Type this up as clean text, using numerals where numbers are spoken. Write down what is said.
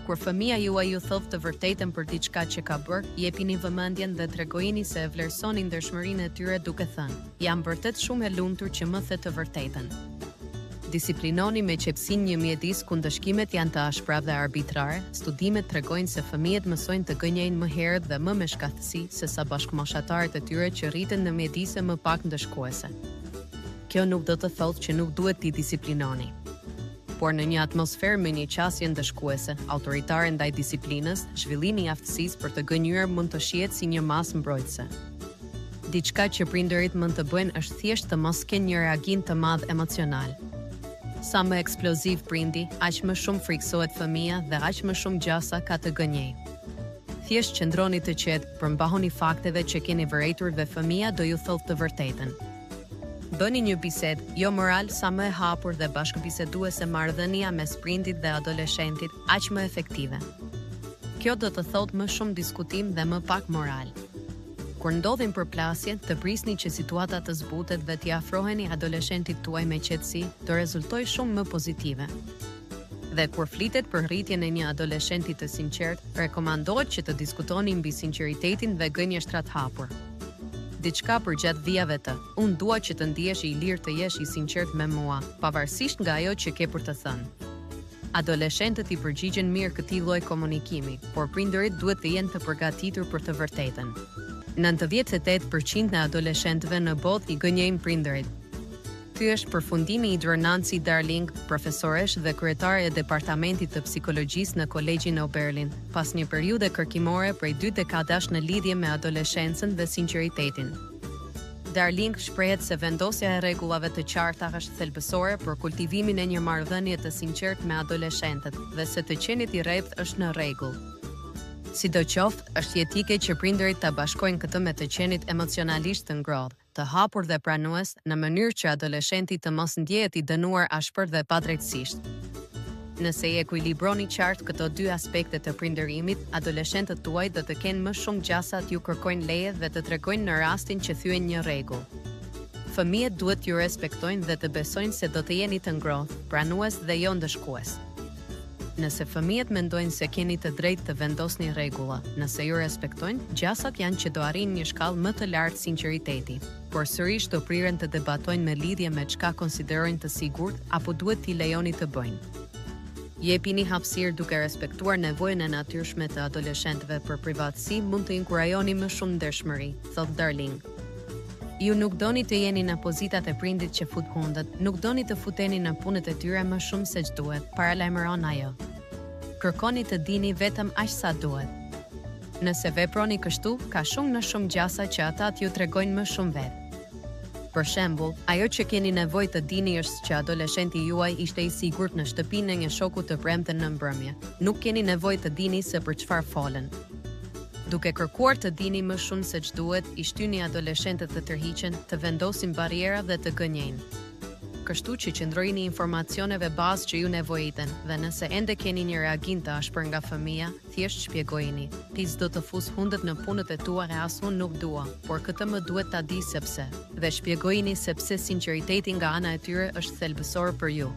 Kur fëmia juaj ju thotë të vërtetën për diçka që ka bërë, jepini vëmendjen dhe tregojini se e vlerësoni ndershmërinë e tyre duke thënë: "Jam vërtet shumë e lumtur që më the të vërtetën." Disiplinoni me qepsin një mjedis ku ndëshkimet janë të ashpra dhe arbitrare. Studimet tregojnë se fëmijët mësojnë të gënjejnë më herët dhe më me shkathësi se sa bashkëmoshatarët e tyre që rriten në mjedise më pak ndëshkuese. Kjo nuk do të thotë që nuk duhet t'i disiplinoni. Por në një atmosferë me një qasje ndëshkuese, autoritare ndaj disiplinës, zhvillimi i aftësisë për të gënjur mund të shihet si një masë mbrojtëse. Diçka që prindërit mund të bëjnë është thjesht të mos kenë një reagim të madh emocional. Sa më eksploziv prindi, aq më shumë friksohet fëmia dhe aq më shumë gjasa ka të gënjej. Thjesht qëndroni të qetë, përmbahuni fakteve që keni vërejtur dhe fëmia do ju thotë të vërtetën. Bëni një bisedë, jo moral, sa më e hapur dhe bashkëbiseduese marrëdhënia mes prindit dhe adoleshentit, aq më efektive. Kjo do të thotë më shumë diskutim dhe më pak moral. Kur ndodhin përplasje, të prisni që situata të zbutet dhe t'i afroheni adoleshentit tuaj me qetësi, do rezultojë shumë më pozitive. Dhe kur flitet për rritjen e një adoleshenti të sinqert, rekomandohet që të diskutoni mbi sinqeritetin dhe gënjeshtrat hapur. Diçka për gjatë vijave të: "Unë dua që të ndihesh i lirë, të jesh i sinqert me mua, pavarësisht nga ajo që ke për të thënë." Adoleshentët i përgjigjen mirë këtij lloji komunikimi, por prindërit duhet të jenë të përgatitur për të vërtetën. 98% e adoleshentëve në botë i gënjejnë prindërit. Ky është përfundimi i Nancy Darling, profesoresh dhe kryetare e departamentit të psikologjisë në Kolegjin Oberlin, pas një periudhe kërkimore prej 2 dekadash në lidhje me adoleshencën dhe sinqeritetin. Darling shprehet se vendosja e rregullave të qarta është thelbësore për kultivimin e një marrëdhënie të sinqertë me adoleshentët dhe se të qenit i rrept është në rregull. Sidoqoftë, është jetike që prindërit ta bashkojnë këtë me të qenit emocionalisht të ngrohtë, të hapur dhe pranues, në mënyrë që adoleshenti të mos ndjehet i dënuar ashpër dhe padrejtësisht. Nëse i ekuilibroni qartë këto dy aspekte të prindërimit, adoleshentët tuaj do të kenë më shumë gjasa t'ju kërkojnë leje dhe të tregojnë në rastin që thyen një rregull. Fëmijët duhet t'ju respektojnë dhe të besojnë se do të jeni të ngrohtë, pranues dhe jo ndëshkues. Nëse fëmijët mendojnë se keni të drejtë të vendosni rregulla, nëse ju respektojnë, gjasat janë që do arrijnë një shkallë më të lartë sinqeriteti, por sërish do priren të debatojnë me lidhje me çka konsiderojnë të sigurt apo duhet t'i lejoni të bëjnë. Jepini hapësirë duke respektuar nevojën e natyrshme të adoleshentëve për privatësi, mund të inkurajoni më shumë ndershmëri, thot Darling. Ju nuk doni të jeni në pozitat e prindit që fut hundët, nuk doni të futeni në punët e tyre më shumë se ç'duhet, paralajmëron ajo. Kërkoni të dini vetëm aq sa duhet. Nëse veproni kështu, ka shumë gjasa që ata t'ju tregojnë më shumë vetë. Për shembull, ajo që keni nevojë të dini është që adoleshenti juaj ishte i sigurt në shtëpinë e një shoku të premten në mbrëmje. Nuk keni nevojë të dini se për çfarë folën. Duke kërkuar të dini më shumë se ç'duhet, i shtyni adoleshentët të tërhiqen, të vendosin barriera dhe të gënjejnë. Kështu që qëndrojini informacioneve bazë që ju nevojiten, dhe nëse ende keni një reagim të ashpër nga fëmia, thjesht shpjegojini: "Ti s'do të fus hundët në punët e tua e as unë nuk dua, por këtë më duhet ta di sepse." Dhe shpjegojini sepse sinqeriteti nga ana e tyre është thelbësor për ju.